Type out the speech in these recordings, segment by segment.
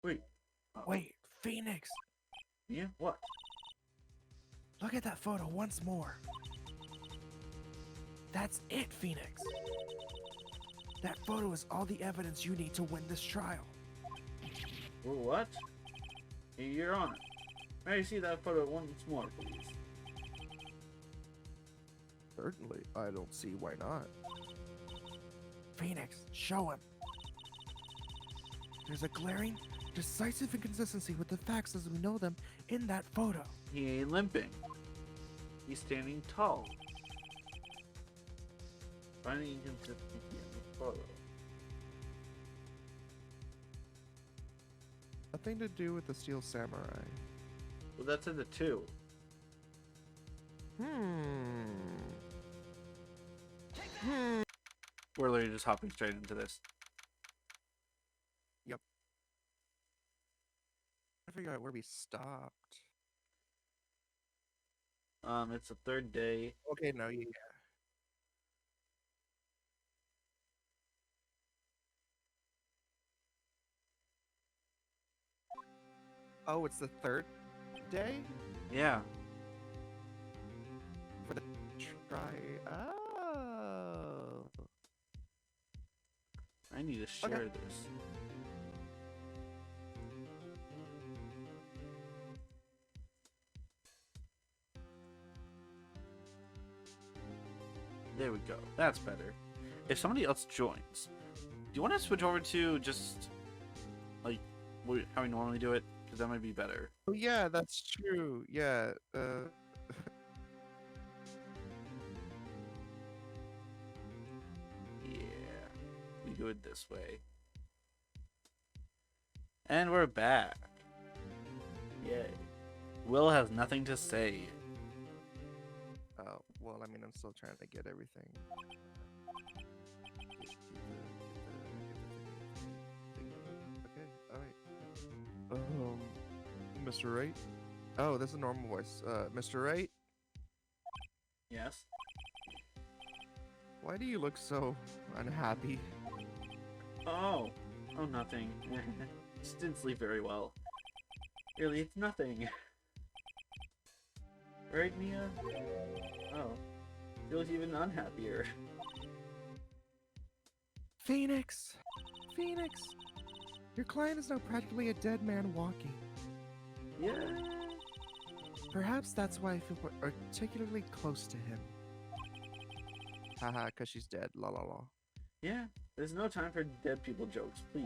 Wait. Wait, Phoenix! Yeah? What? Look at that photo once more. That's it, Phoenix. That photo is all the evidence you need to win this trial. What? Hey, Your Honor. May I see that photo once more, please? Certainly, I don't see why not. Phoenix, show him. There's a glaring, decisive inconsistency with the facts as we know them in that photo. He ain't limping. He's standing tall. Finding inconsistency in the photo. Nothing to do with the Steel Samurai. Well, that's in the 2. We're literally just hopping straight into this. I figure out where we stopped. It's the 3rd day. Okay, no, yeah. Oh, it's the 3rd day Yeah. for the try. Oh. I need to share Okay. this. There we go. That's better. If somebody else joins, do you want to switch over to just like how we normally do it? Because that might be better. Oh yeah, that's true. Yeah. Yeah. We do it this way. And we're back. Yay. Will has nothing to say. Well, I mean, I'm still trying to get everything. Okay, all right. Mr. Wright. Oh, this is a normal voice. Mr. Wright, Yes? why do you look so unhappy? Oh. Oh, nothing. Just didn't sleep very well. Really, it's nothing. Right, Mia? Oh. Feels even unhappier. Phoenix! Phoenix! Your client is now practically a dead man walking. Yeah. Perhaps that's why I feel particularly close to him. Haha, cause she's dead. La la la. Yeah. There's no time for dead people jokes, please.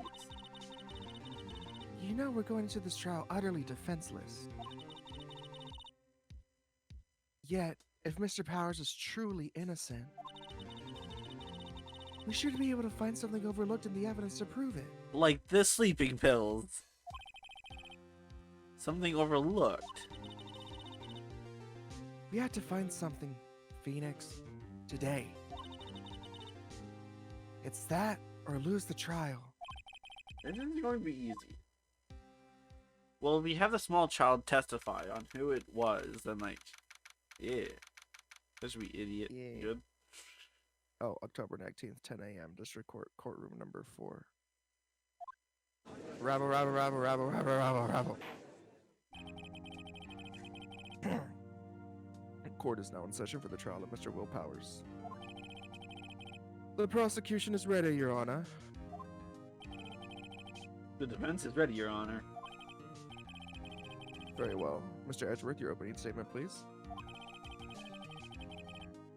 You know we're going into this trial utterly defenseless. Yet, if Mr. Powers is truly innocent, we should be able to find something overlooked in the evidence to prove it. Like the sleeping pills. Something overlooked. We had to find something, Phoenix, today. It's that or lose the trial. This isn't going to be easy. Well, we have the small child testify on who it was, then like, yeah. That should be idiot. Yeah. Good. Oh, October 19th, 10 a.m. District Court, courtroom number 4. Rabble, rabble, rabble, rabble, rabble, rabble, rabble. Court is now in session for the trial of Mr. Will Powers. The prosecution is ready, Your Honor. The defense is ready, Your Honor. Very well. Mr. Edgeworth, your opening statement, please.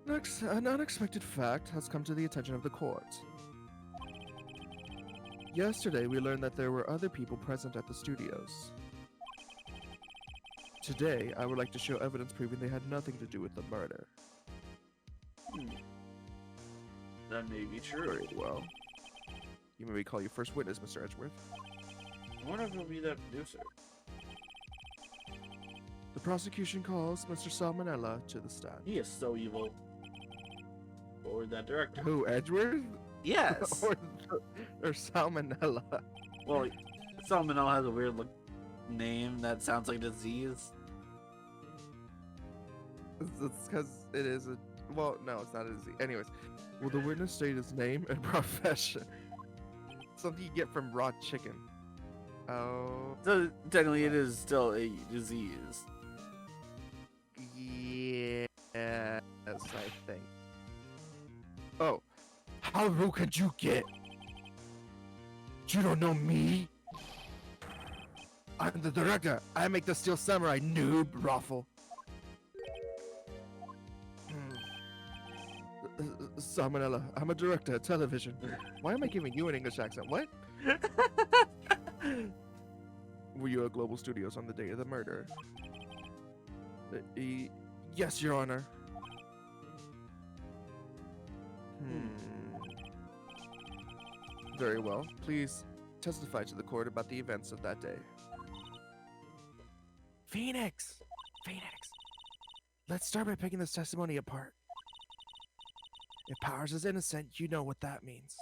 Next, an unexpected fact has come to the attention of the court. Yesterday, we learned that there were other people present at the studios. Today, I would like to show evidence proving they had nothing to do with the murder. That may be true. Very well. You may call your first witness, Mr. Edgeworth. I wonder if it'll be that producer. The prosecution calls Mr. Salmonella to the stand. He is so evil. Or that director. Who, Edgeworth? Yes! or Salmonella? Well, Salmonella has a weird name that sounds like a disease. It's because it is a... Well, no, it's not a disease. Anyways, will the witness state his name and profession? Something you get from raw chicken. Oh, So technically, it is still a disease. yes, I think. Oh, how rude could you get? You don't know me? I'm the director. I make the Steel Samurai, noob, Raffle. Salmonella, I'm a director of television. Why am I giving you an English accent? What? Were you at Global Studios on the day of the murder? Yes, Your Honor. Very well. Please testify to the court about the events of that day. Phoenix! Phoenix! Let's start by picking this testimony apart. If Powers is innocent, you know what that means.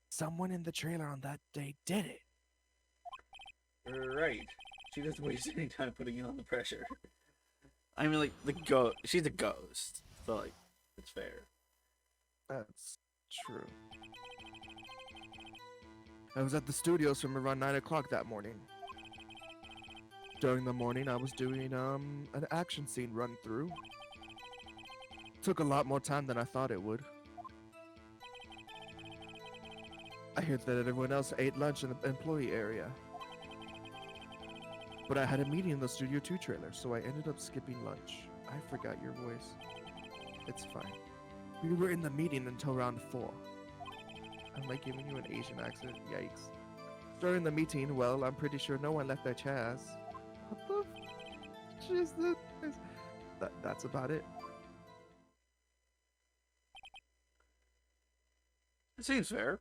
Someone in the trailer on that day did it. Right. She doesn't waste any time putting you on the pressure. I mean, like, she's a ghost. So, like, it's fair. That's true. I was at the studios from around 9 o'clock that morning. During the morning, I was doing an action scene run through. Took a lot more time than I thought it would. I heard that everyone else ate lunch in the employee area. But I had a meeting in the Studio 2 trailer, so I ended up skipping lunch. I forgot your voice. It's fine. We were in the meeting until round 4. I'm like giving you an Asian accent. Yikes. During the meeting, well, I'm pretty sure no one left their chairs. What the f is this? That's about it. It seems fair.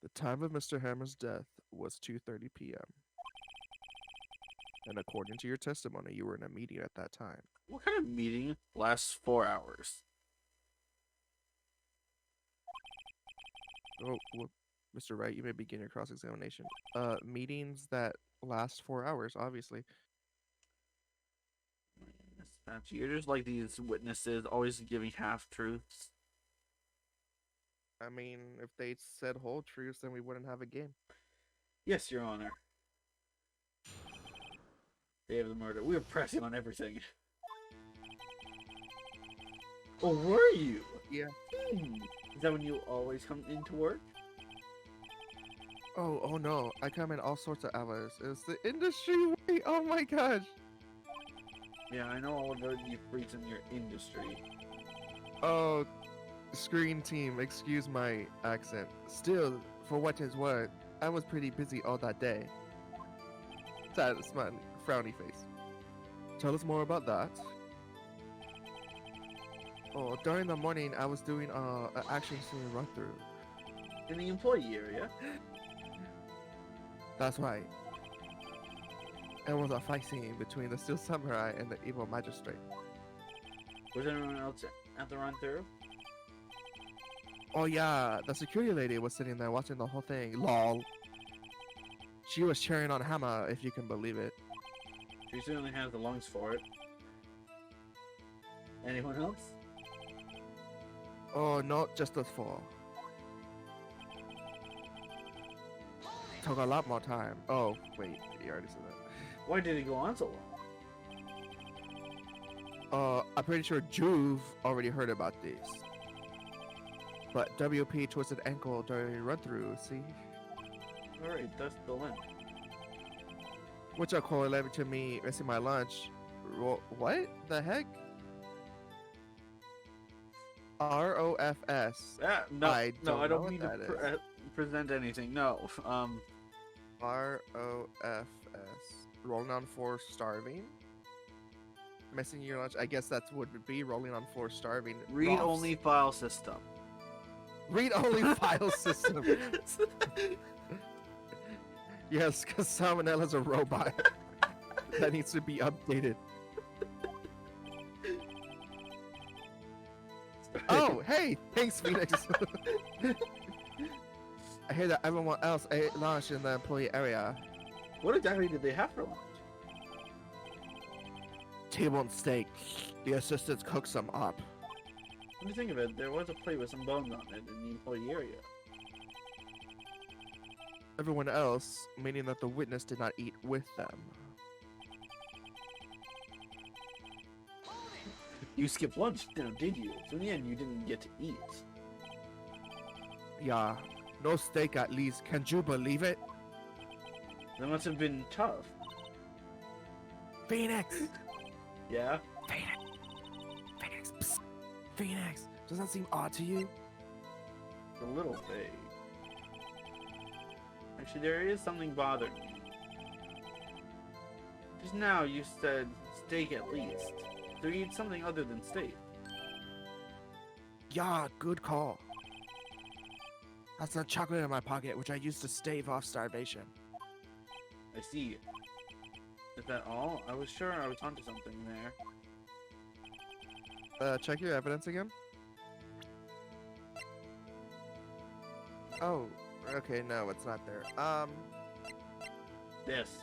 The time of Mr. Hammer's death was 2:30 p.m. And according to your testimony, you were in a meeting at that time. What kind of meeting lasts 4 hours? Oh, well, Mr. Wright, you may begin your cross-examination. Meetings that last 4 hours, obviously. Patchy, you're just like these witnesses, always giving half-truths. I mean, if they said whole truths, then we wouldn't have a game. Yes, Your Honor. Day of the murder. We were pressing on everything. Oh, were you? Yeah. Is that when you always come into work? Oh no. I come in all sorts of hours. It's the industry way. Oh my gosh. Yeah, I know all about you freaks in your industry. Oh, screen team, excuse my accent. Still, for what is worth, I was pretty busy all that day. Sad, smiley, frowny face. Tell us more about that. Oh, during the morning, I was doing an action scene run through. In the employee area? That's right. It was a fight scene between the Steel Samurai and the evil magistrate. Was anyone else at the run-through? Oh yeah, the security lady was sitting there watching the whole thing. Lol. She was cheering on Hammer, if you can believe it. She certainly has the lungs for it. Anyone else? Oh, not just us 4. Took a lot more time. Oh, wait, you already said that. Why did it go on so long? I'm pretty sure Juve already heard about this. But WP twisted ankle during run-through, see? Alright, that's the limp. Which are correlated to me missing my lunch. What the heck? ROFS. No, I no, I know don't what need that to is. present anything. No, ROFS. Rolling on floor starving. Missing your lunch. I guess that's what would be rolling on floor starving. read-only file system. Read-only file system. Yes, because Salmonella's a robot that needs to be updated. Oh, hey! Thanks, Phoenix. I hear that everyone else ate lunch in the employee area. What exactly did they have for lunch? T-bone steak. The assistants cooked some up. When you think of it, there was a plate with some bones on it in the employee area. everyone else, meaning that the witness did not eat with them. You skipped lunch now, did you? So in the end, you didn't get to eat. Yeah, no steak at least. Can you believe it? That must have been tough. Phoenix! Yeah? Phoenix! Psst. Phoenix! Does that seem odd to you? A little vague. Actually, there is something bothering me. Just now, you said steak at least. So you eat something other than steak. Yeah, good call. That's the chocolate in my pocket, which I used to stave off starvation. I see. Is that all? I was sure I was onto something there. Check your evidence again. Oh, okay, no, it's not there. This.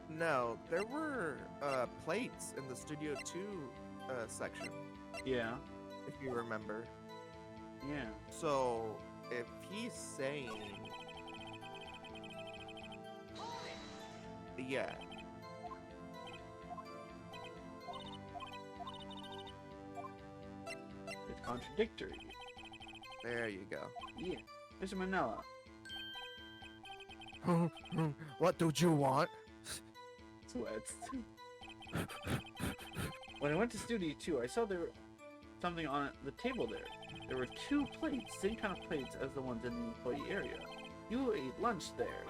No, there were, plates in the Studio 2, section, Yeah. if you remember. Yeah. So, if he's saying... Yeah. It's contradictory. There you go. Yeah. Mr. Manila. What do you want? Sweats. When I went to Studio 2, I saw there was something on the table there. There were 2 plates, same kind of plates as the ones in the employee area. You ate lunch there.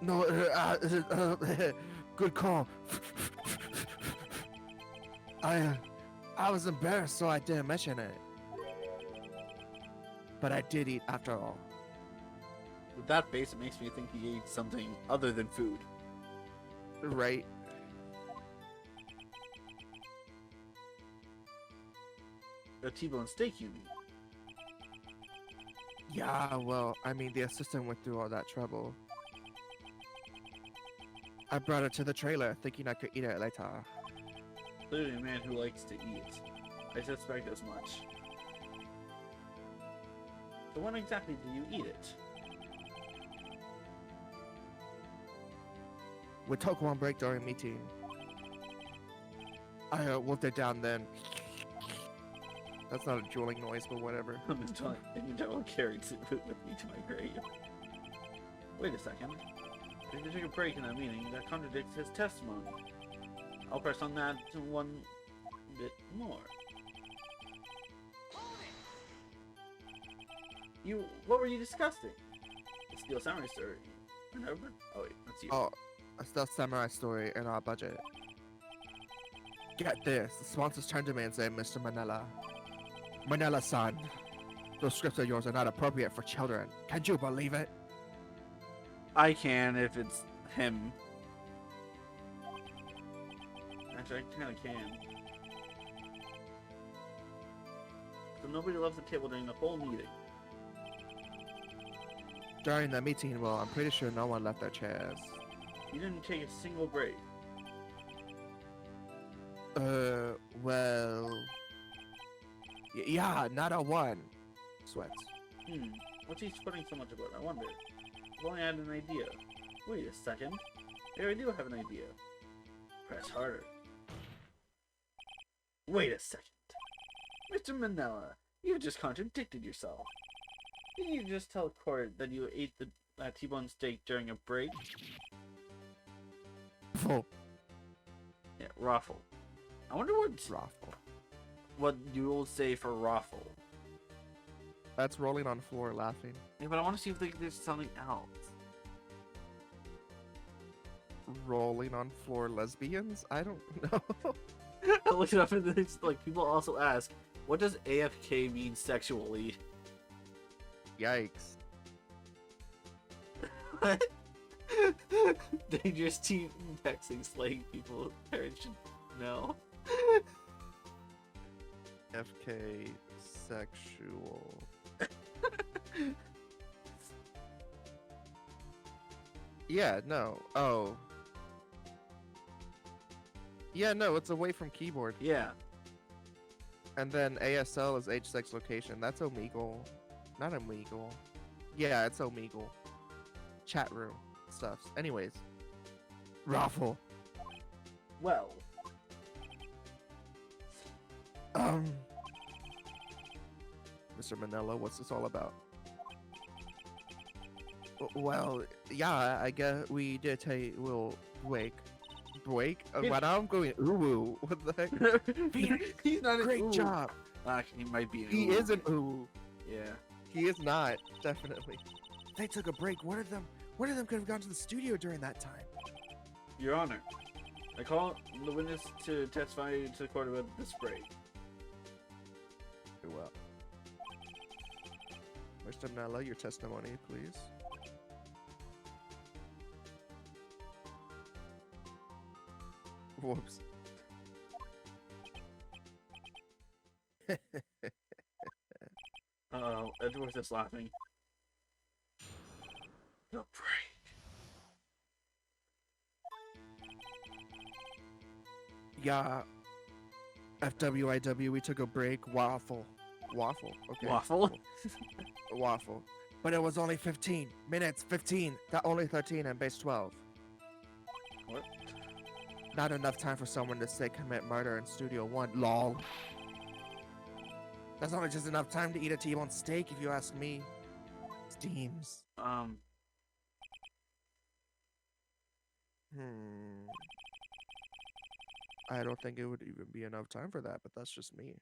No, good call. I was embarrassed, so I didn't mention it. But I did eat after all. With that base, it makes me think he ate something other than food. Right. A T-bone steak, you mean? Yeah, well, I mean, the assistant went through all that trouble. I brought it to the trailer, thinking I could eat it later. Clearly a man who likes to eat. I suspect as much. So when exactly did you eat it? We took one break during meeting. I wolfed it down then. That's not a drooling noise, but whatever. I'm enjoying carried it with me to my grave. Wait a second. If you took a break in that meeting, that contradicts his testimony. I'll press on that one bit more. What were you discussing? The Steel Samurai story. Remember? Oh wait, that's you. Oh, a Stealth Samurai story in our budget. Get this, the sponsors turned to me and said, Mr. Manila. Manila-san, those scripts of yours are not appropriate for children. Can you believe it? I can if it's him. Actually, I kinda can. So nobody left the table during the whole meeting. During the meeting, well, I'm pretty sure no one left their chairs. You didn't take a single break. Well... yeah, not a one. Sweats. What's he sweating so much about? I wonder. If only I had an idea. Wait a second. There, I do have an idea. Press harder. Wait a second. Mr. Manila, you just contradicted yourself. Didn't you just tell court that you ate the T-bone steak during a break? Oh, Yeah, raffle. I wonder what you will say for raffle. that's rolling on floor laughing. Yeah, but I want to see if there's something else. Rolling on floor lesbians? I don't know. I looked it up and it's like people also ask, what does AFK mean sexually? Yikes. What? Dangerous teen texting slaying people. Parents should know. FK sexual. Yeah, no. Oh. Yeah, no, it's away from keyboard. Yeah. And then ASL is H6 location. That's Omegle. Not Omegle. Yeah, it's Omegle. Chat room stuffs. Anyways. Raffle. Well, Mr. Manella, what's this all about? Well, yeah, I guess we did say we'll break. But I'm going ooh. What the heck? he's not Great an ooh. job. Actually, he might be an He ooh. is an ooh. Yeah. He is not, definitely. They took a break. One of them could have gone to the studio during that time. Your Honor, I call the witness to testify to the court about this break. Very well. Mr. Manella, your testimony, please. Whoops. Uh-oh, Edgeworth is laughing. The break. Yeah. FWIW, we took a break. Waffle. Okay. Waffle? Waffle. But it was only 15 minutes. 15. Not only 13 and base 12. What? Not enough time for someone to say commit murder in Studio 1. Lol. That's only just enough time to eat a T-bone steak, if you ask me. Steams. I don't think it would even be enough time for that, but that's just me.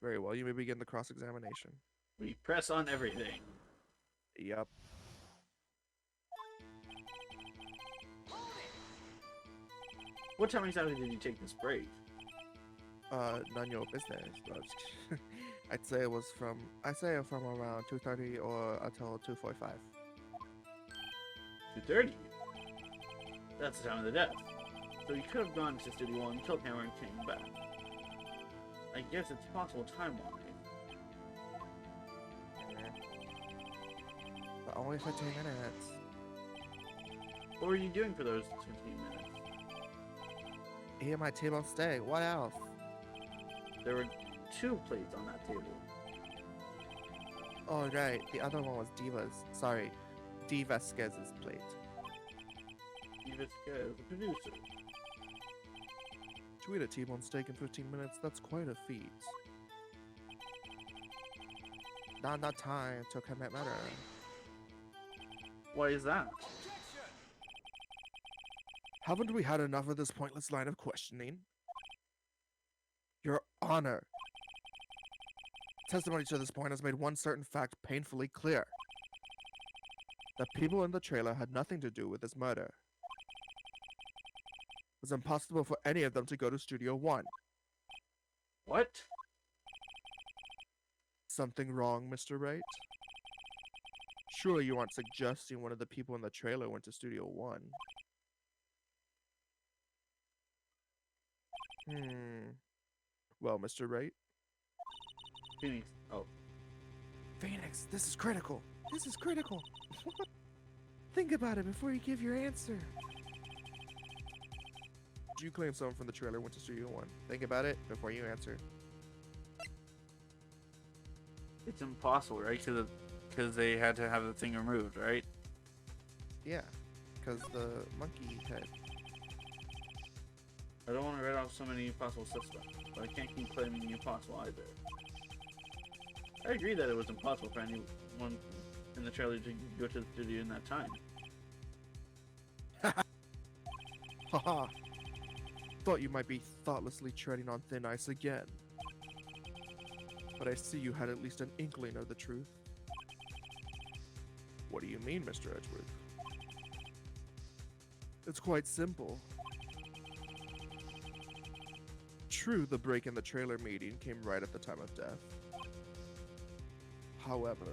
Very well, you may begin the cross-examination. We press on everything. Yep. What time exactly did you take this break? None your business, but I'd say it from around 2:30 or until 2:45. 2:30? That's the time of the death. So you could have gone to Studio 1, killed Hammer, and came back. I guess it's possible time-wise. But only 15 minutes. What were you doing for those 15 minutes? Eating my T-bone steak. What else? There were 2 plates on that table. Oh, right. The other one was Diva's. Sorry. D. Vasquez's plate. Even as the producer. To eat a T-bone steak in 15 minutes, that's quite a feat. Not enough time to commit murder. Why is that? Haven't we had enough of this pointless line of questioning? Your Honor. Testimony to this point has made one certain fact painfully clear. The people in the trailer had nothing to do with this murder. It was impossible for any of them to go to Studio 1. What? Something wrong, Mr. Wright? Surely you aren't suggesting one of the people in the trailer went to Studio 1. Well, Mr. Wright? Phoenix. Oh. Phoenix, this is critical. This is critical. Think about it before you give your answer. Do you claim someone from the trailer went to Studio 1? Think about it before you answer. It's impossible, right? Because they had to have the thing removed, right? Yeah, because the monkey head. I don't want to write off so many possible suspects, but I can't keep claiming the impossible either. I agree that it was impossible for anyone in the trailer to go to the studio in that time. Haha. Thought you might be thoughtlessly treading on thin ice again. But I see you had at least an inkling of the truth. What do you mean, Mr. Edgeworth? It's quite simple. True, the break in the trailer meeting came right at the time of death. However,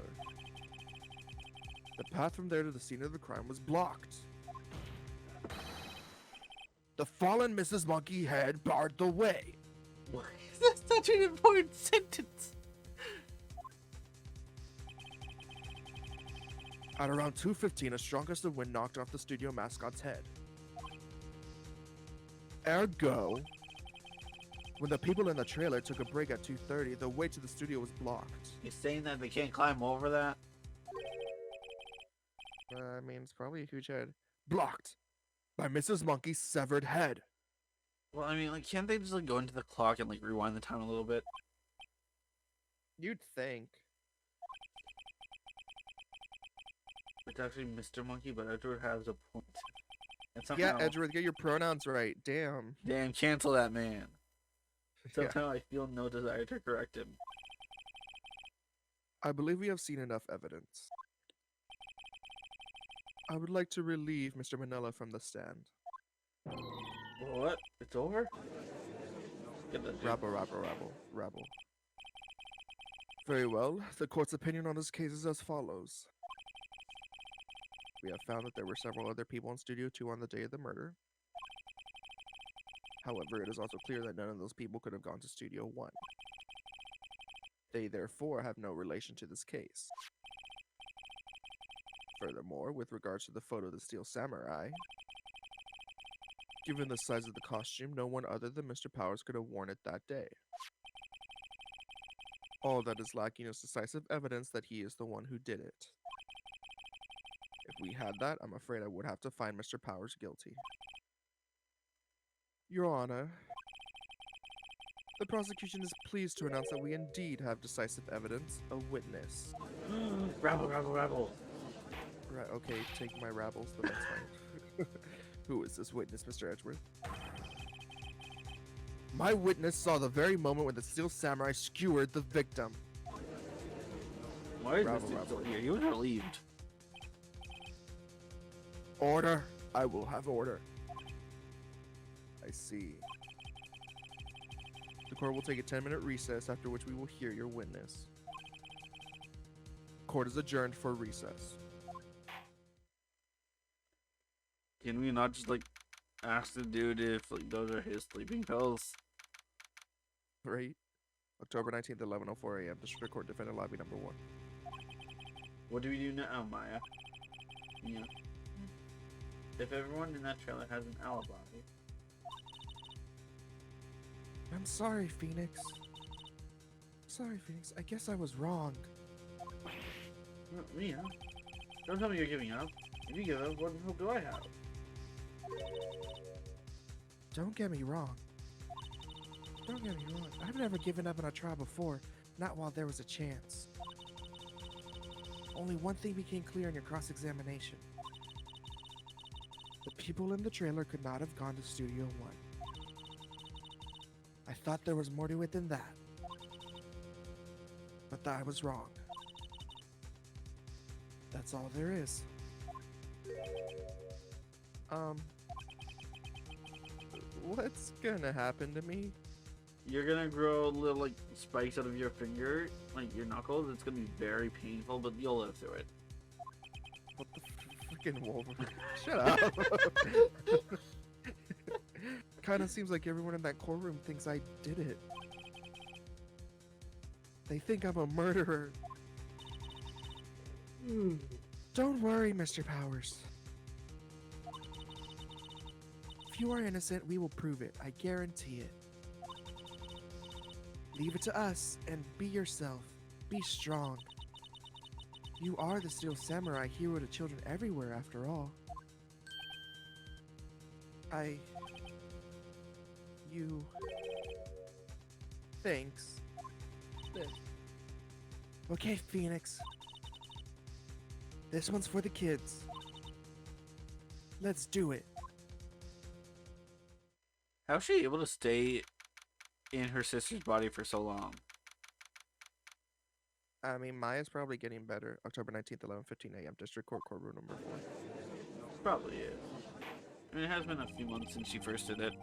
the path from there to the scene of the crime was blocked. The fallen Mrs. Monkey Head barred the way. Why is that such an important sentence? At around 2:15, a strong gust of wind knocked off the studio mascot's head. Ergo, When the people in the trailer took a break at 2:30, the way to the studio was blocked. You're saying that they can't climb over that? I mean, it's probably a huge head. Blocked by Mrs. Monkey's severed head. Well, I mean, like, can't they just like go into the clock and like rewind the time a little bit? You'd think. It's actually Mr. Monkey, but Edward has a point. And Yeah, somehow, Edgeworth, get your pronouns right. Damn. damn, cancel that man. Yeah. Somehow I feel no desire to correct him. I believe we have seen enough evidence. I would like to relieve Mr. Manila from the stand. What? It's over? Get the Rabble. Very well. The court's opinion on this case is as follows. We have found that there were several other people in Studio 2 on the day of the murder. However, it is also clear that none of those people could have gone to Studio 1. They therefore have no relation to this case. Furthermore, with regards to the photo of the Steel Samurai, given the size of the costume, no one other than Mr. Powers could have worn it that day. All that is lacking is decisive evidence that he is the one who did it. If we had that, I'm afraid I would have to find Mr. Powers guilty. Your Honor, the prosecution is pleased to announce that we indeed have decisive evidence, a witness. Rabble. Right, okay, take my rabbles, but that's fine. Who is this witness, Mr. Edgeworth? My witness saw the very moment when the Steel Samurai skewered the victim. Why is Rabble, this dude rabble. still here? He was relieved. Order. I will have order. I see. The court will take a 10-minute recess, after which we will hear your witness. Court is adjourned for recess. Can we not just like ask the dude if like those are his sleeping pills? Right? October 19th, 11:04 a.m. District Court Defendant Lobby number 1. What do we do now, Maya? Yeah. If everyone in that trailer has an alibi, I'm sorry, Phoenix. Sorry, Phoenix. I guess I was wrong. well, Mia, don't tell me you're giving up. If you give up, what hope do I have? Don't get me wrong. Don't get me wrong. I've never given up on a trial before, not while there was a chance. Only one thing became clear in your cross-examination. The people in the trailer could not have gone to Studio 1. I thought there was more to it than that. But I was wrong. That's all there is. What's gonna happen to me? You're gonna grow little like spikes out of your finger, like your knuckles. It's gonna be very painful, but you'll live through it. What the freaking Wolverine? Shut up. Kind of seems like everyone in that courtroom thinks I did it. They think I'm a murderer. Don't worry, Mr. Powers. If you are innocent, we will prove it. I guarantee it. Leave it to us and be yourself. Be strong. You are the Steel Samurai, hero to children everywhere, after all. You... Thanks. Okay, Phoenix. This one's for the kids. Let's do it. How's she able to stay in her sister's body for so long? I mean, Maya's probably getting better. October 19th, 11:15 a.m. District Court, courtroom number 4. Probably is. I mean, it has been a few months since she first did it.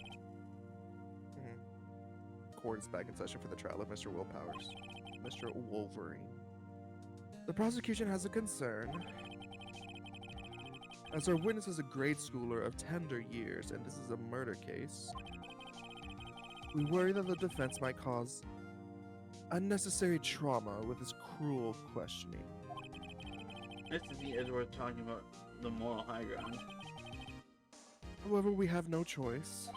Court is back in session for the trial of Mr. Will Powers. Mr. Wolverine. The prosecution has a concern. As our witness is a grade schooler of tender years, and this is a murder case, we worry that the defense might cause unnecessary trauma with his cruel questioning. Nice to see Edward talking about the moral high ground. However, we have no choice.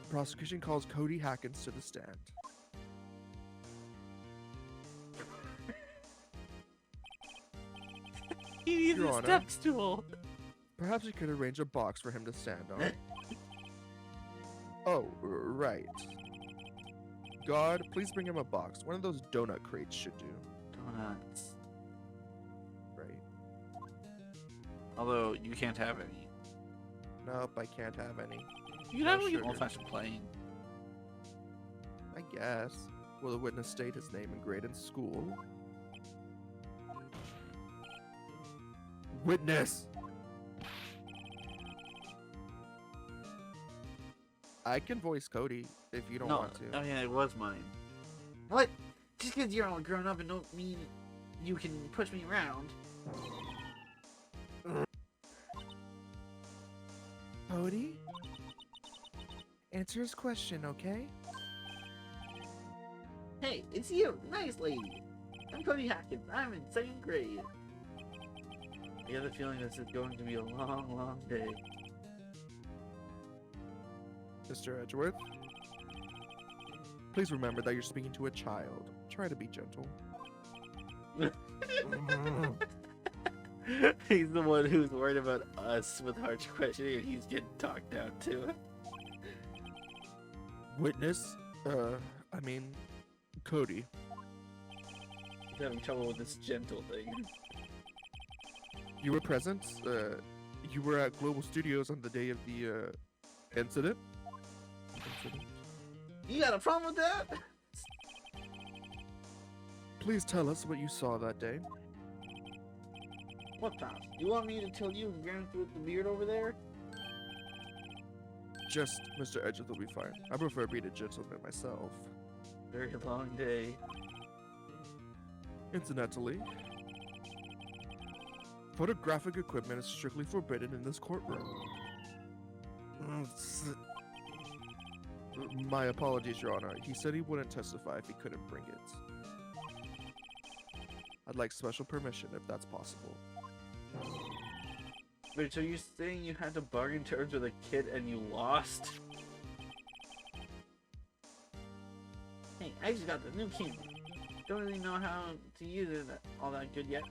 Prosecution calls Cody Hackins to the stand. He needs Your a Honor. step stool. Perhaps you could arrange a box for him to stand on. Oh, right. God, please bring him a box. One of those donut crates should do. Donuts. Right. Although you can't have any. Nope, I can't have any. You can No have like an sugar. old-fashioned plain. I guess. Will the witness state his name and grade in school? Witness! I can voice Cody if you don't want to. Oh yeah, it was mine. What? Just because you're all grown up and don't mean you can push me around. Cody? Answer his question, okay? Hey, it's you, nice lady. I'm Cody Hackins. I'm in 2nd grade. I get the feeling this is going to be a long, long day. Mr. Edgeworth? Please remember that you're speaking to a child. Try to be gentle. He's the one who's worried about us with harsh questioning, and he's getting talked down too. Witness? Cody. He's having trouble with this gentle thing. You were present? You were at Global Studios on the day of the, incident? You got a problem with that? Please tell us what you saw that day. What pal? You want me to tell you and Grant with the beard over there? Just Mr. Edgeworth will be fine. I prefer being a gentleman myself. Very long day. Incidentally, photographic equipment is strictly forbidden in this courtroom. My apologies, Your Honor. He said he wouldn't testify if he couldn't bring it. I'd like special permission if that's possible. Wait, so you're saying you had to bargain terms with a kid and you lost? Hey, I just got the new camera. Don't really know how to use it all that good yet,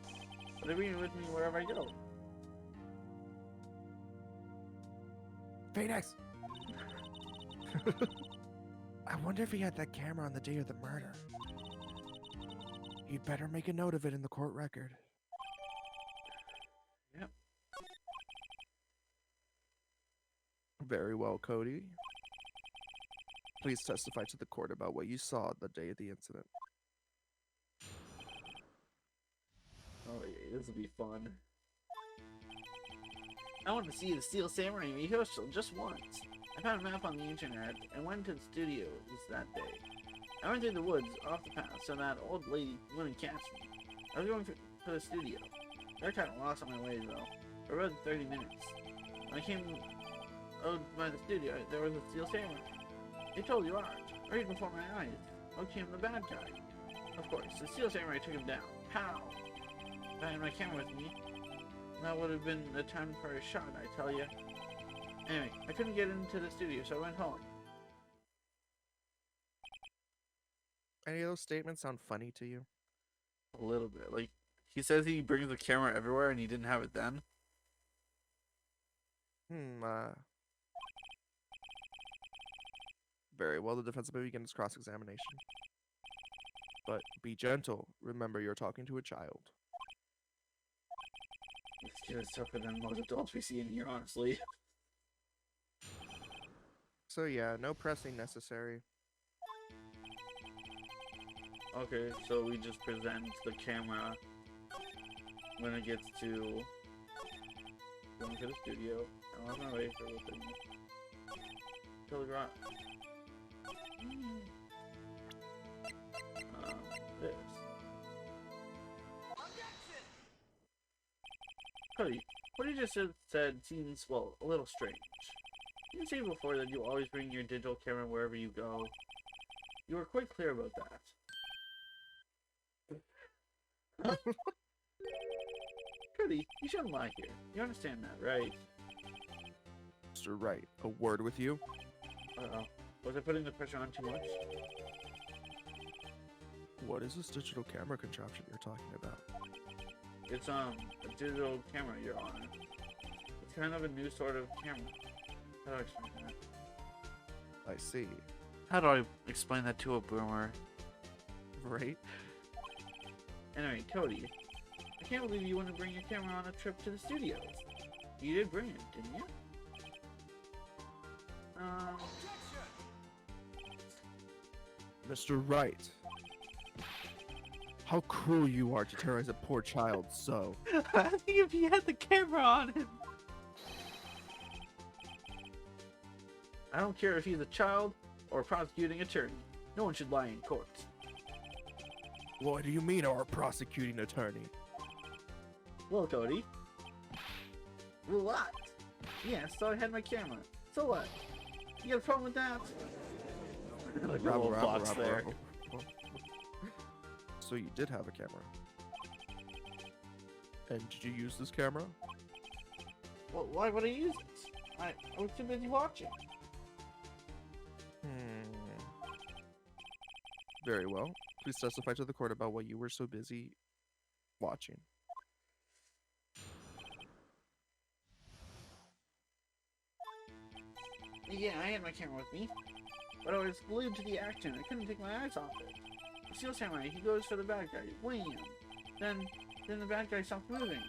but I bring it with me wherever I go. Phoenix! I wonder if he had that camera on the day of the murder. You'd better make a note of it in the court record. Yep. Very well, Cody. Please testify to the court about what you saw the day of the incident. Oh yeah, this will be fun. I want to see the Steel Samurai rehearsal just once. I found a map on the internet and went to the studios that day. I went through the woods off the path so that old lady wouldn't catch me. I was going for the studio. I got kind of lost on my way though, for about 30 minutes. When I came out by the studio, there was a Steel Samurai. They told you art, right before my eyes. Out came the bad guy. Of course, the Steel Samurai took him down. Pow! If I had my camera with me, that would have been the time for a shot, I tell you. Anyway, I couldn't get into the studio, so I went home. Any of those statements sound funny to you? A little bit. Like, he says he brings the camera everywhere and he didn't have it then. Very well, the defense may begin its cross-examination. But be gentle. Remember, you're talking to a child. This kid is tougher than most adults we see in here, honestly. So yeah, no pressing necessary. Okay, so we just present the camera when it gets to going to the studio. I'm on my way for the thing. Till the garage. This. Cody, what you just said seems, well, a little strange. You said before that you always bring your digital camera wherever you go. You were quite clear about that. Cody, you shouldn't lie here. You understand that, right? Mr. Wright, a word with you. Uh-oh. Was I putting the pressure on too much? What is this digital camera contraption you're talking about? It's a digital camera, Your Honor. It's kind of a new sort of camera. How do I explain that? I see. How do I explain that to a boomer? Right? Anyway, Cody, I can't believe you wouldn't bring your camera on a trip to the studios. You did bring it, didn't you? Mr. Wright. How cruel you are to terrorize a poor child so. I think if he had the camera on him. I don't care if he's a child or a prosecuting attorney. No one should lie in court. What do you mean, our prosecuting attorney? Well, Cody. What? Yeah, so I had my camera. So what? You got a problem with that? Like a little fox there. So you did have a camera. And did you use this camera? Well, why would I use it? I was too busy watching. Very well. Please testify to the court about what you were so busy watching. Yeah, I had my camera with me, but I was glued to the action. I couldn't take my eyes off it. The Steel Samurai, he goes for the bad guy. Wham! Then the bad guy stops moving.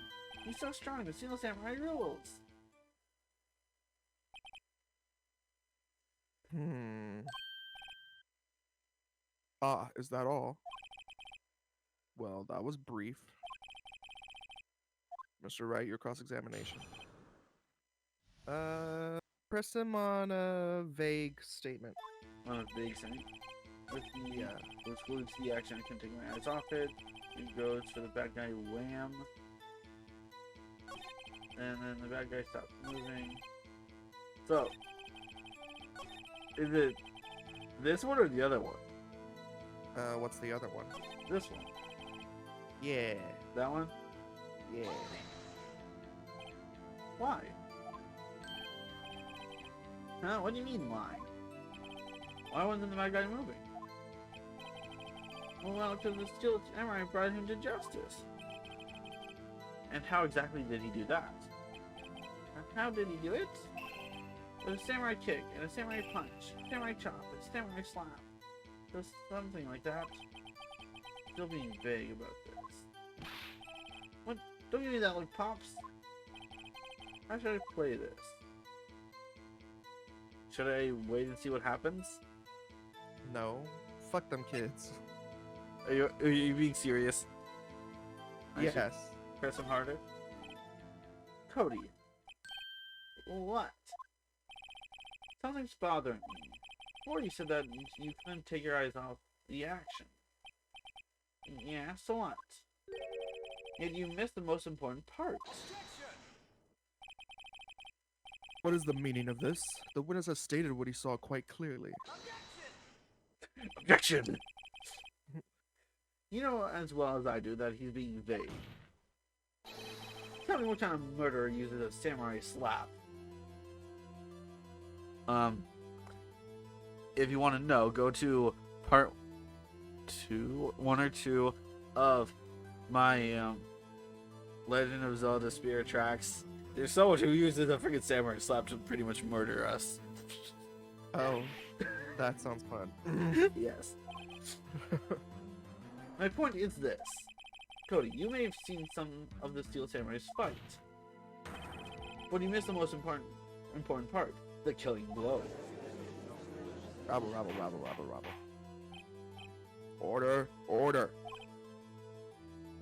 He's so strong, the Steel Samurai rules. Ah, is that all? Well, that was brief. Mr. Wright, your cross-examination. Press him on a vague statement. On a big thing. With the, was glued to the action, I couldn't take my eyes off it. He goes for the bad guy, wham. And then the bad guy stops moving. So, is it this one or the other one? What's the other one? This one. Yeah. That one? Yeah. Why? Huh? What do you mean, why? Why wasn't the bad guy moving? Well, because the Steel Samurai brought him to justice. And how exactly did he do that? How did he do it? With a samurai kick, and a samurai punch, samurai chop, and samurai slap. Just something like that. Still being vague about this. What? Don't give me that look, Pops. How should I play this? Should I wait and see what happens? No. Fuck them kids. Are you being serious? Yes. Press him harder. Cody. What? Something's bothering me. Before you said that you couldn't take your eyes off the action. Yeah, so what? Yet you missed the most important part. What is the meaning of this? The witness has stated what he saw quite clearly. Objection! You know as well as I do that he's being vague. Tell me what kind of murderer uses a samurai slap. If you want to know, go to part 1 or 2 of my Legend of Zelda Spirit Tracks. There's someone who uses a freaking samurai slap to pretty much murder us. Oh, that sounds fun. Yes. My point is this. Cody, you may have seen some of the Steel Samurai's fight, but you missed the most important part, the killing blow. Rabble, rabble, rabble, rabble, rabble. Order, order.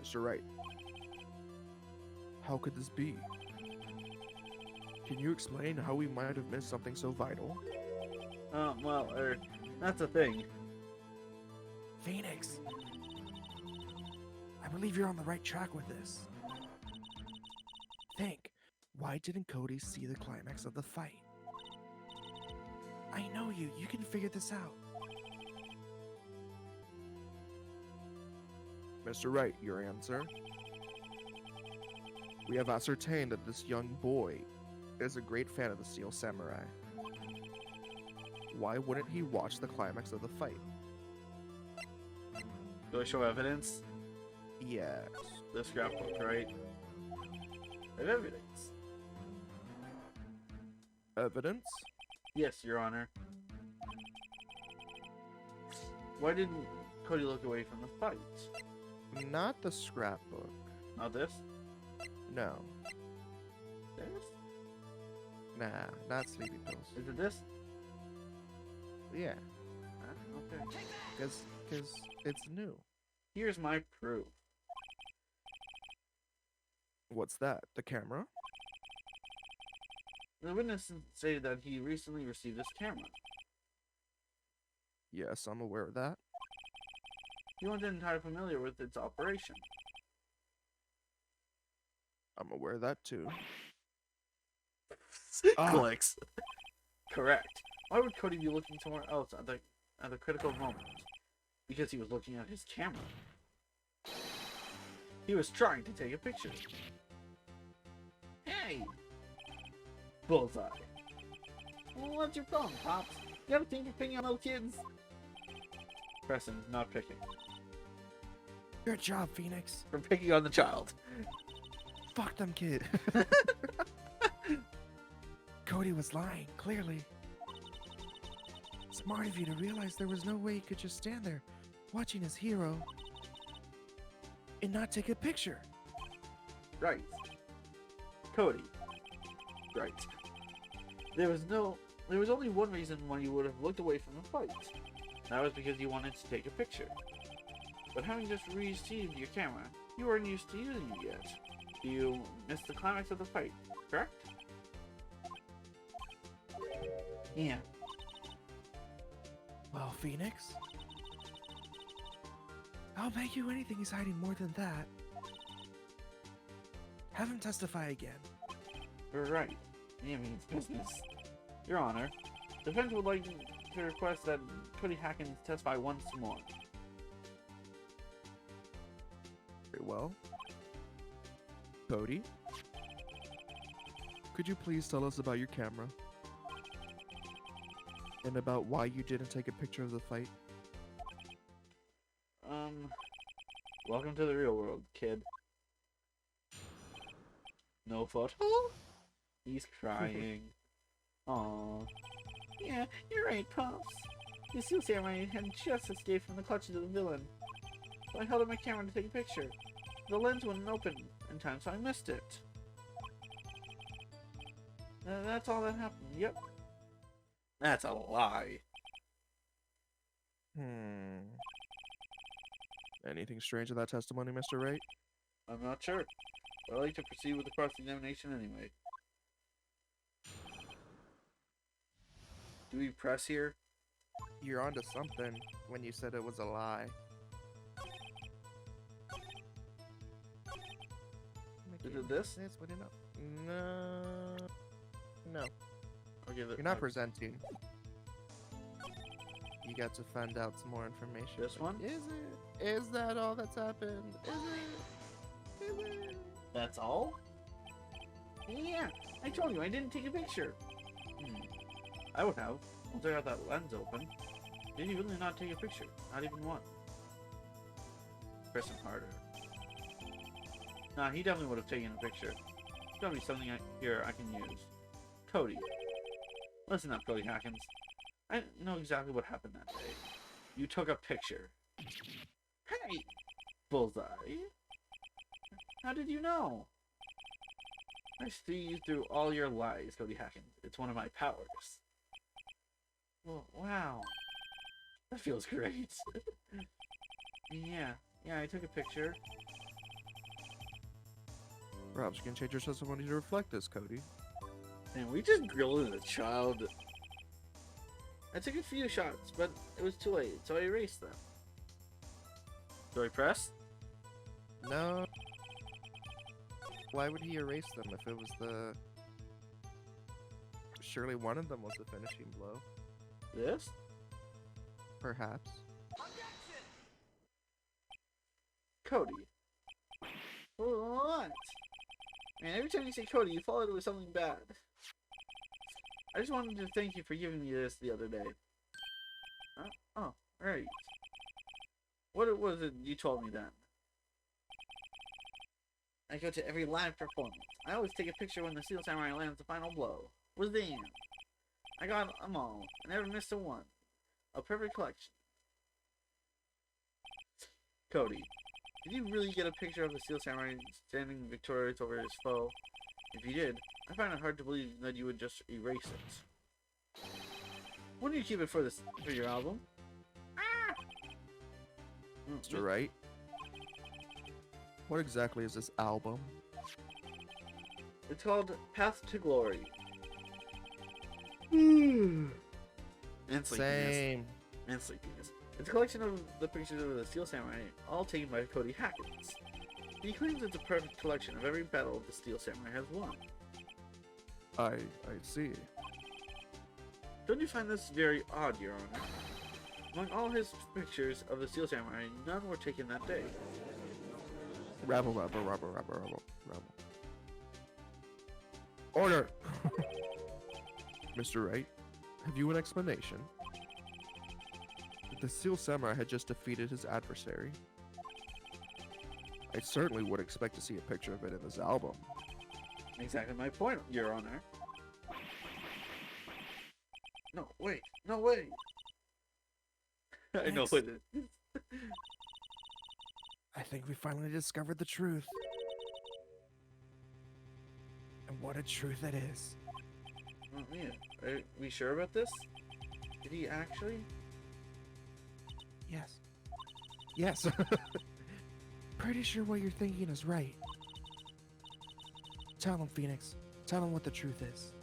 Mr. Wright. How could this be? Can you explain how we might have missed something so vital? Well, that's the thing. Phoenix! I believe you're on the right track with this. Think, why didn't Cody see the climax of the fight? I know you can figure this out. Mr. Wright, your answer? We have ascertained that this young boy is a great fan of the Steel Samurai. Why wouldn't he watch the climax of the fight? Do I show evidence? Yes. The scrapbook, right? I have evidence. Evidence? Yes, Your Honor. Why didn't Cody look away from the fight? Not the scrapbook. Not this? No. This? Nah, not sleepy pills. Is it this? Yeah, Okay. because it's new. Here's my proof. What's that? The camera? The witnesses say that he recently received this camera. Yes, I'm aware of that. He wasn't entirely familiar with its operation. I'm aware of that too. Clicks. Correct. Why would Cody be looking somewhere else at the critical moment? Because he was looking at his camera. He was trying to take a picture. Hey! Bullseye. Well, what's your problem, Pops? You have a thing for picking on little kids? Preston's not picking. Good job, Phoenix. For picking on the child. Fuck them kid. Cody was lying, clearly. Smart of you to realize there was no way he could just stand there watching his hero and not take a picture. Right. Cody. Right. There was only one reason why you would have looked away from the fight. That was because you wanted to take a picture. But having just received your camera, you weren't used to using it yet. You missed the climax of the fight, correct? Yeah. Well, Phoenix, I'll bet you anything he's hiding more than that. Have him testify again. You're right. Yeah, means business. Your Honor, defense would like to request that Cody Hackins testify once more. Very well. Cody, could you please tell us about your camera? And about why you didn't take a picture of the fight? Welcome to the real world, kid. No photo? He's crying. Aww. Yeah, you're right, Pops. You still see I had just escaped from the clutches of the villain. So I held up my camera to take a picture. The lens wouldn't open in time, so I missed it. That's all that happened, yep. That's a lie. Anything strange in that testimony, Mr. Wright? I'm not sure. But I'd like to proceed with the cross-examination anyway. Do we press here? You're onto something when you said it was a lie. Is it this? What do you know? No. No. Okay, You're not presenting. You got to find out some more information. This one? Is it? Is that all that's happened? Is it? Is it? That's all? Yeah, I told you I didn't take a picture. I would have. Once I got that lens open. Did he really not take a picture? Not even one. Press him harder. Nah, he definitely would have taken a picture. There's gotta be something here I can use. Cody. Listen up, Cody Hackins. I know exactly what happened that day. You took a picture. Hey! Bullseye. How did you know? I see you through all your lies, Cody Hackins. It's one of my powers. Well, wow. That feels great. Yeah, I took a picture. Perhaps you can change your testimony to reflect this, Cody. And we just grilled a child. I took a few shots, but it was too late, so I erased them. Do I press? No. Why would he erase them if it was the... Surely one of them was the finishing blow. This? Perhaps. Cody. What? Man, every time you say Cody, you follow it with something bad. I just wanted to thank you for giving me this the other day. Oh, right. What was it you told me then? I go to every live performance. I always take a picture when the Steel Samurai lands the final blow. Was the end. I got them all. I never missed a one. A perfect collection. Cody, did you really get a picture of the Steel Samurai standing victorious over his foe? If you did, I find it hard to believe that you would just erase it. Wouldn't you keep it for your album? Mr. Wright? What exactly is this album? It's called Path to Glory. And sleepiness. Same. And sleepiness. It's a collection of the pictures of the Steel Samurai, all taken by Cody Hackett. He claims it's a perfect collection of every battle the Steel Samurai has won. I see. Don't you find this very odd, Your Honor? Among all his pictures of the Steel Samurai, none were taken that day. Rabble. Order! Mr. Wright, have you an explanation? If the Steel Samurai had just defeated his adversary, I certainly would expect to see a picture of it in this album. Exactly my point, Your Honor. No, wait. No way. I know what it is. I think we finally discovered the truth. And what a truth it is. Oh, yeah. Are we sure about this? Did he actually? Yes. Yes. Pretty sure what you're thinking is right. Tell him, Phoenix. Tell him what the truth is.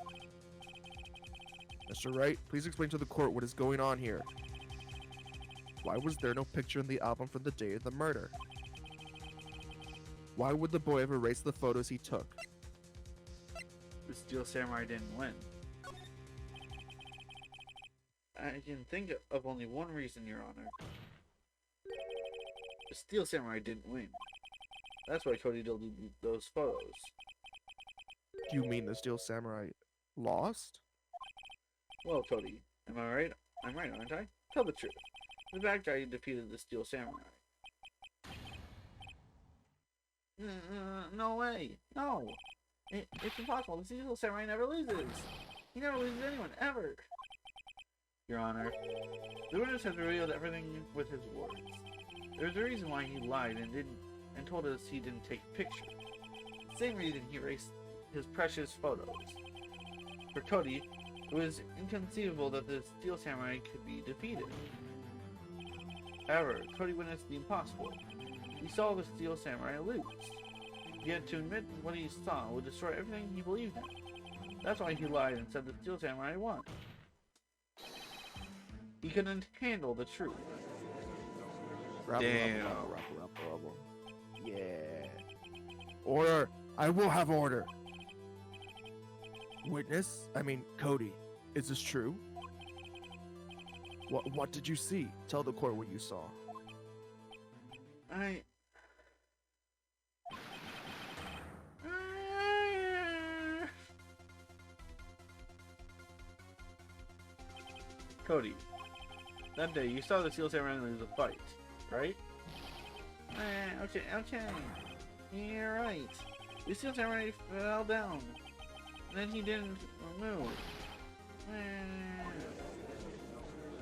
Mr. Wright, please explain to the court what is going on here. Why was there no picture in the album from the day of the murder? Why would the boy have erased the photos he took? The Steel Samurai didn't win. I can think of only one reason, Your Honor. The Steel Samurai didn't win. That's why Cody deleted those photos. Do you mean the Steel Samurai lost? Well, Cody, am I right? I'm right, aren't I? Tell the truth. The bad guy defeated the Steel Samurai. No way. No. It's impossible. The Steel Samurai never loses. He never loses anyone, ever. Your Honor, the witness has revealed everything with his words. There's a reason why he lied and told us he didn't take a picture. Same reason he erased his precious photos. For Cody, it was inconceivable that the Steel Samurai could be defeated. However, Cody witnessed the impossible. He saw the Steel Samurai lose. Yet to admit what he saw would destroy everything he believed in. That's why he lied and said the Steel Samurai won. He couldn't handle the truth. Damn. Rubble. Yeah. Order! I will have order! Witness? I mean, Cody, is this true? What did you see? Tell the court what you saw. Cody, that day you saw the Steel Samurai lose a fight, right? Okay. You're right. The Steel Samurai fell down. And then he didn't move.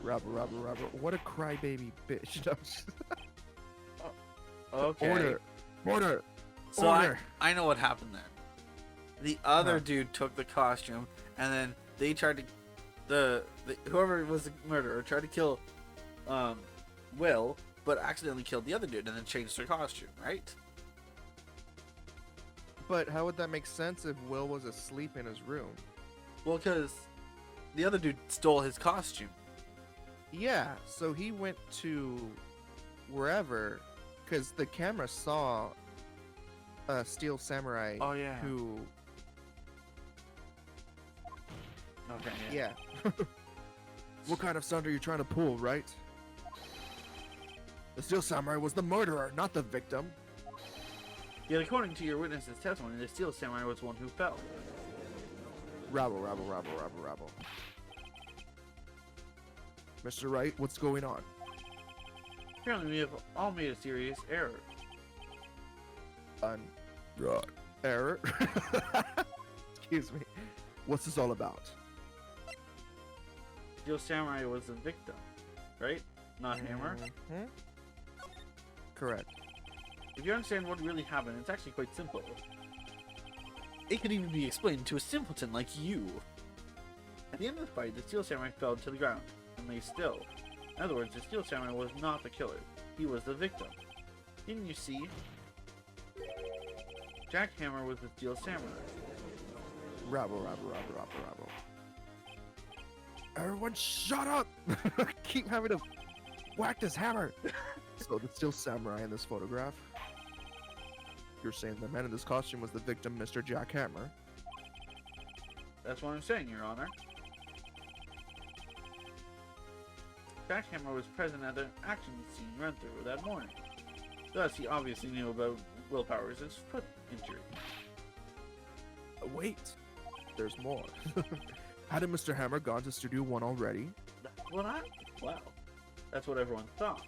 Robber. What a crybaby bitch. Okay. Order. So I know what happened there. The other dude took the costume, and then they tried to whoever was the murderer tried to kill Will, but accidentally killed the other dude and then changed their costume, right? But how would that make sense if Will was asleep in his room? Well, because the other dude stole his costume. Yeah, so he went to wherever, because the camera saw a Steel Samurai who... Okay, yeah. What kind of stunt are you trying to pull, right? The Steel Samurai was the murderer, not the victim. Yet according to your witness's testimony, the Steel Samurai was the one who fell. Rabble. Mr. Wright, what's going on? Apparently we have all made a serious error. Error? Excuse me. What's this all about? Steel Samurai was the victim, right? Not Hammer? Mhm. Correct. If you understand what really happened, it's actually quite simple. It could even be explained to a simpleton like you. At the end of the fight, the Steel Samurai fell to the ground and lay still. In other words, the Steel Samurai was not the killer. He was the victim. Didn't you see? Jack Hammer was the Steel Samurai. Rabble. Everyone shut up! Keep having to whack this hammer! So the Steel Samurai in this photograph? You're saying the man in this costume was the victim, Mr. Jack Hammer? That's what I'm saying, Your Honor. Jack Hammer was present at the action scene run-through that morning. Thus, he obviously knew about Will Powers' foot injury. Wait, there's more. Hadn't Mr. Hammer gone to Studio 1 already? Wow. That's what everyone thought.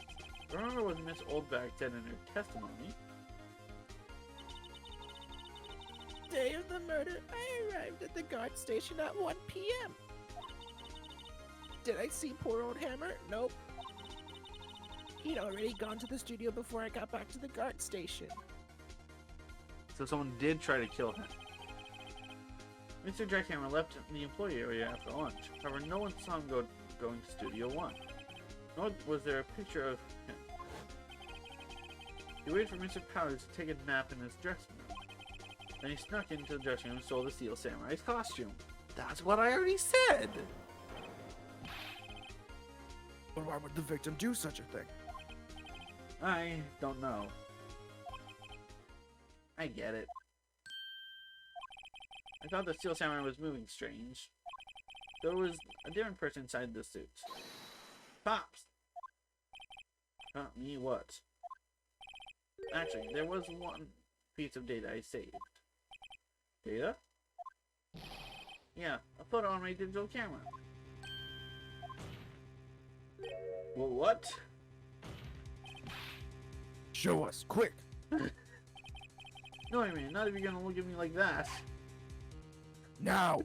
Remember what Miss Oldback said in her testimony? Day of the murder, I arrived at the guard station at 1 p.m. Did I see poor old Hammer? Nope. He'd already gone to the studio before I got back to the guard station. So someone did try to kill him. Mr. Jack Hammer left the employee area after lunch. However, no one saw him going to Studio 1. Nor was there a picture of him. He waited for Mr. Powers to take a nap in his dressing room. Then he snuck into the dressing room and stole the Steel Samurai's costume. That's what I already said! But why would the victim do such a thing? I don't know. I get it. I thought the Steel Samurai was moving strange. There was a different person inside the suit. Pops! Me what? Actually, there was one piece of data I saved. Data? Yeah, a photo on my digital camera. Well, what? Show us, quick! No, I mean, not if you're gonna look at me like that. Now!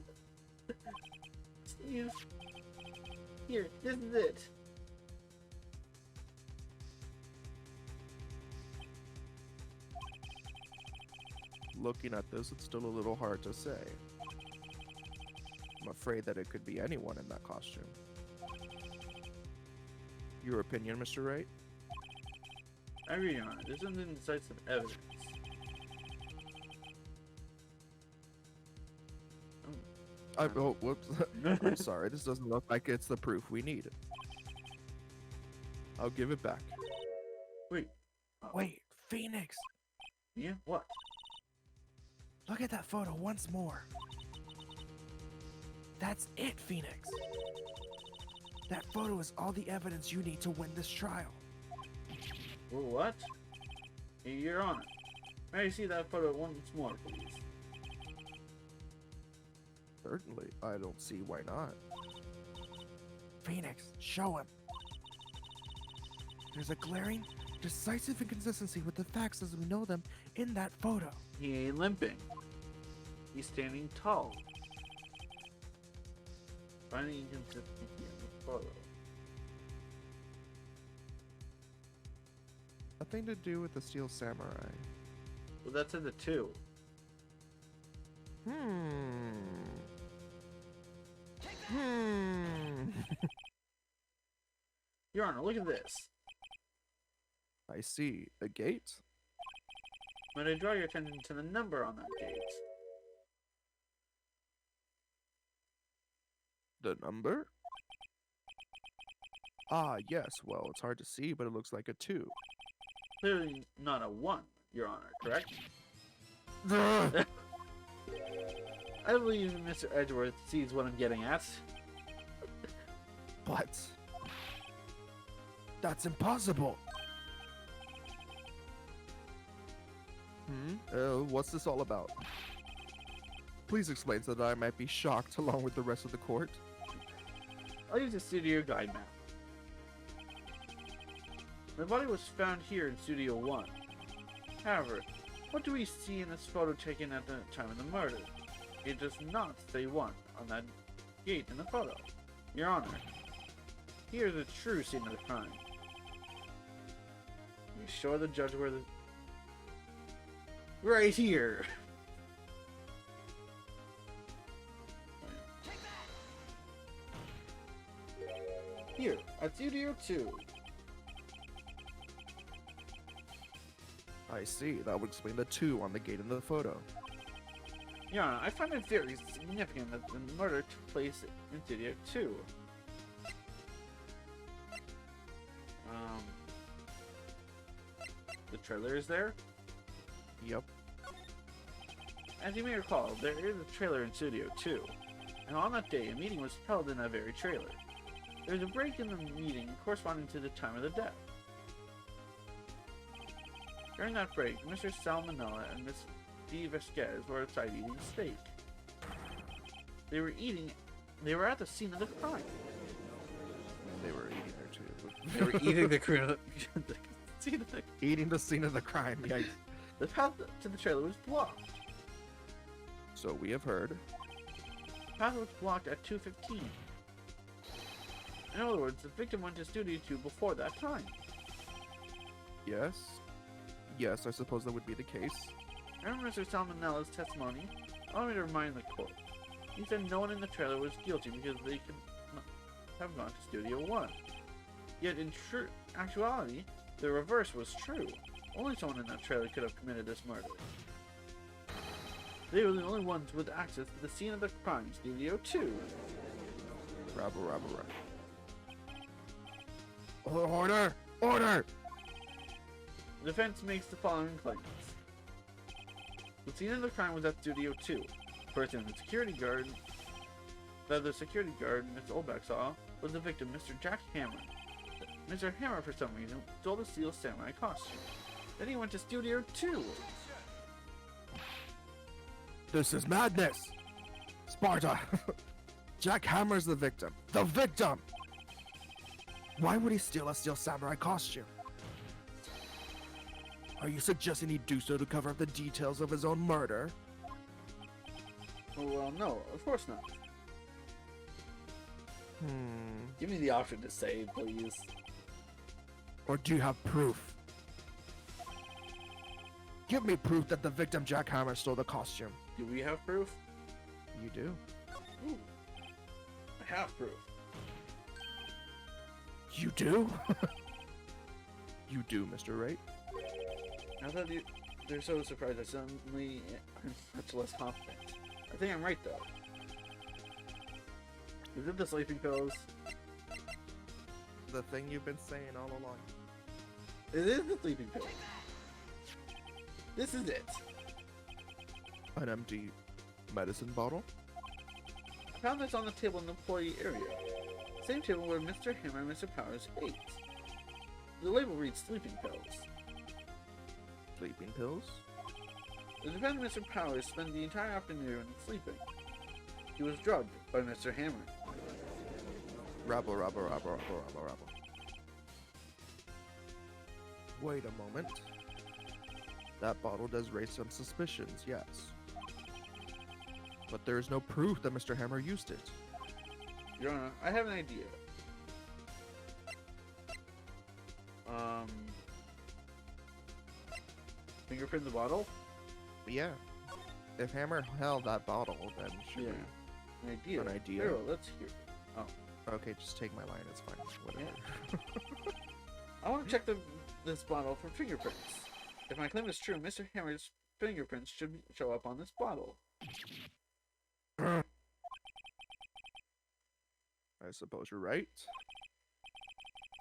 Steve. Here, this is it. Looking at this, it's still a little hard to say. I'm afraid that it could be anyone in that costume. Your opinion, Mr. Wright? I agree, Your Honor. This isn't decisive evidence. Oh, whoops. I'm sorry, this doesn't look like it's the proof we need. I'll give it back. Wait. Wait, Phoenix! Yeah? What? Look at that photo once more. That's it, Phoenix. That photo is all the evidence you need to win this trial. Well, what? Hey, Your Honor. May I see that photo once more, please? Certainly, I don't see why not. Phoenix, show him. There's a glaring, decisive inconsistency with the facts as we know them in that photo. He ain't limping. He's standing tall. Find the inconsistency in the photo. Nothing to do with the Steel Samurai. Well, that's in the 2. Your Honor, look at this. I see. A gate? Might I draw your attention to the number on that gate? The number? Ah, yes. Well, it's hard to see, but it looks like a 2. Clearly not a 1, Your Honor, correct? I believe Mr. Edgeworth sees what I'm getting at. But that's impossible. What's this all about? Please explain so that I might be shocked along with the rest of the court. I'll use a studio guide map. The body was found here in Studio 1. However, what do we see in this photo taken at the time of the murder? It does not say 1 on that gate in the photo. Your Honor, here's the true scene of the crime. We show the judge where the... Right here! Here, at Studio 2. I see. That would explain the 2 on the gate in the photo. Your Honor, I find it very significant that the murder took place in Studio 2. The trailer is there? Yep. As you may recall, there is a trailer in Studio 2, and on that day, a meeting was held in that very trailer. There was a break in the meeting corresponding to the time of the death. During that break, Mr. Salmonella and Miss D. Vasquez were outside eating steak. They were at the scene of the crime. They were eating there too. They were eating the scene of the Eating the scene of the crime, yikes. The path to the trailer was blocked. So we have heard. The path was blocked at 2:15. In other words, the victim went to Studio 2 before that time. Yes. Yes, I suppose that would be the case. Remember Mr. Salmonella's testimony? Allow me to remind the court. He said no one in the trailer was guilty because they could not have gone to Studio 1. Yet in actuality, the reverse was true. Only someone in that trailer could have committed this murder. They were the only ones with access to the scene of the crime, Studio 2. Rabble. Order! Order! The defense makes the following claims. The scene of the crime was at Studio 2. The person in the security guard that the security guard Mr. Oldback saw was the victim, Mr. Jack Hammer. Mr. Hammer, for some reason, stole the Steel Samurai costume. Then he went to Studio 2. This is madness! Sparta! Jack Hammer's the victim. The victim! Why would he steal a Steel Samurai costume? Are you suggesting he do so to cover up the details of his own murder? Well, no, of course not. Give me the option to say, please. Or do you have proof? Give me proof that the victim Jack Hammer stole the costume. Do we have proof? You do? Ooh. I have proof. You do? You do, Mr. Wright. Now that they're so surprised, I suddenly am much less confident. I think I'm right, though. Is it the sleeping pills? The thing you've been saying all along. It is the sleeping pills. This is it. An empty medicine bottle? I found this on the table in the employee area. Same table where Mr. Hammer and Mr. Powers ate. The label reads sleeping pills. Sleeping pills? The defendant, Mr. Powers, spent the entire afternoon sleeping. He was drugged by Mr. Hammer. Rabble. Wait a moment. That bottle does raise some suspicions, yes. But there is no proof that Mr. Hammer used it. Your Honor, I have an idea. Fingerprint the bottle? Yeah. If Hammer held that bottle, then should Yeah. we... An idea. An idea? Here, let's hear. Oh. Okay, just take my line, it's fine. Whatever. Yeah. I want to check this bottle for fingerprints. If my claim is true, Mr. Hammer's fingerprints should show up on this bottle. I suppose you're right.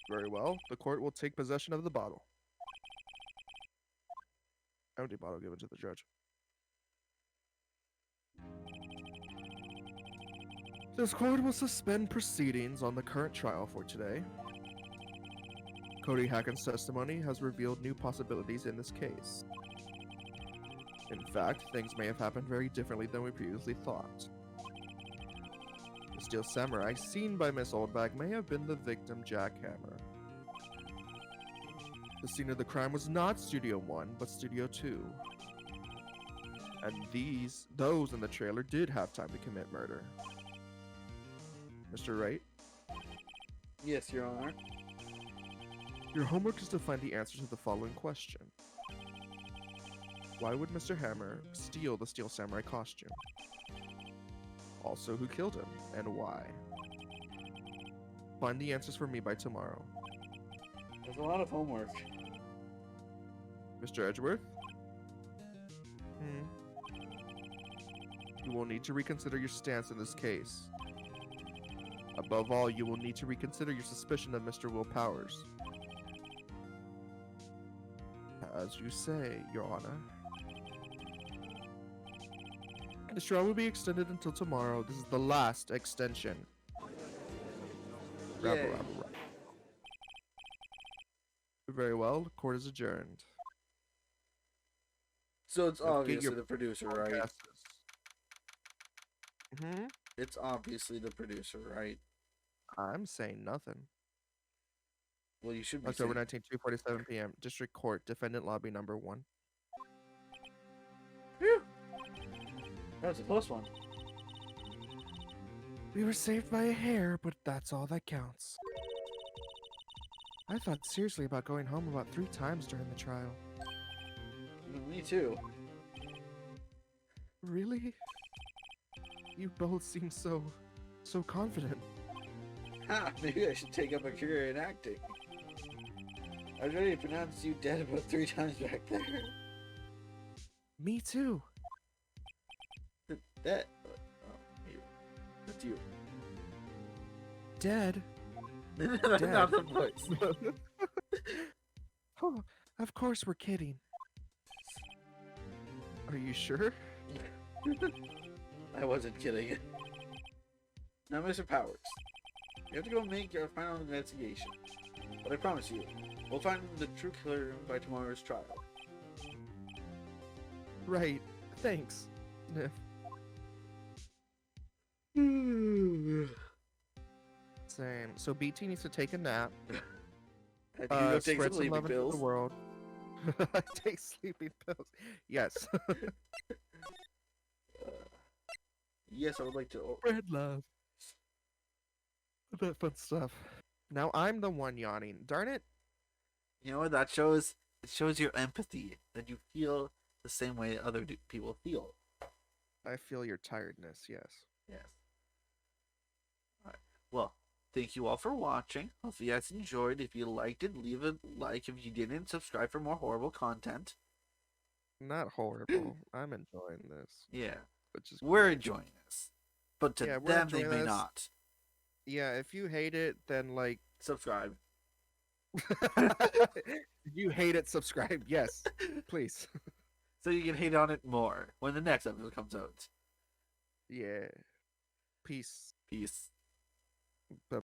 Very well. The court will take possession of the bottle. Empty bottle given to the judge. This court will suspend proceedings on the current trial for today. Cody Hacken's testimony has revealed new possibilities in this case. In fact, things may have happened very differently than we previously thought. The Steel Samurai seen by Miss Oldback may have been the victim, Jack Hammer. The scene of the crime was not Studio 1, but Studio 2. And those in the trailer did have time to commit murder. Mr. Wright, Yes, Your Honor. your homework is to find the answer to the following question. Why would Mr. Hammer steal the Steel Samurai costume? Also, who killed him, and why? Find the answers for me by tomorrow. There's a lot of homework. Mr. Edgeworth? You will need to reconsider your stance in this case. Above all, you will need to reconsider your suspicion of Mr. Will Powers. As you say, Your Honor. The trial will be extended until tomorrow. This is the last extension. Rabble, Yay. rabble, rabble. Very well. Court is adjourned. So it's Now get obviously your the producer, right? Guesses. It's obviously the producer, right? I'm saying nothing. Well, you should be October saying... 19th, 2:47 p.m. District Court, Defendant Lobby Number 1. Phew! That was a close one. We were saved by a hair, but that's all that counts. I thought seriously about going home about 3 times during the trial. Me too. Really? You both seem so confident. Ha! Maybe I should take up a career in acting. I was ready to pronounce you dead about 3 times back there. Me too. That... Oh, you. That's you. Dead? That's not the voice. Oh, of course we're kidding. Are you sure? I wasn't kidding. Now, Mr. Powers, you have to go make your final investigation. But I promise you, we'll find the true killer by tomorrow's trial. Right. Thanks. Sniff. Same. So B-tean needs to take a nap. I think you go take Spread some some sleeping love into pills. the world. Take sleeping pills. Yes. Yes, I would like to. Spread love. That fun stuff. Now I'm the one yawning. Darn it. You know what that shows? It shows your empathy, that you feel the same way other people feel. I feel your tiredness, yes. Yes. Alright. Well, thank you all for watching. Hopefully you guys enjoyed. If you liked it, leave a like. If you didn't, subscribe for more horrible content. Not horrible. I'm enjoying this. Yeah. Which is We're enjoying this. But to Yeah, we're them, they enjoying may this. not. Yeah, if you hate it, then like Subscribe. if you hate it, subscribe. Yes. Please. So you can hate on it more when the next episode comes out. Yeah. Peace. Peace. Bye.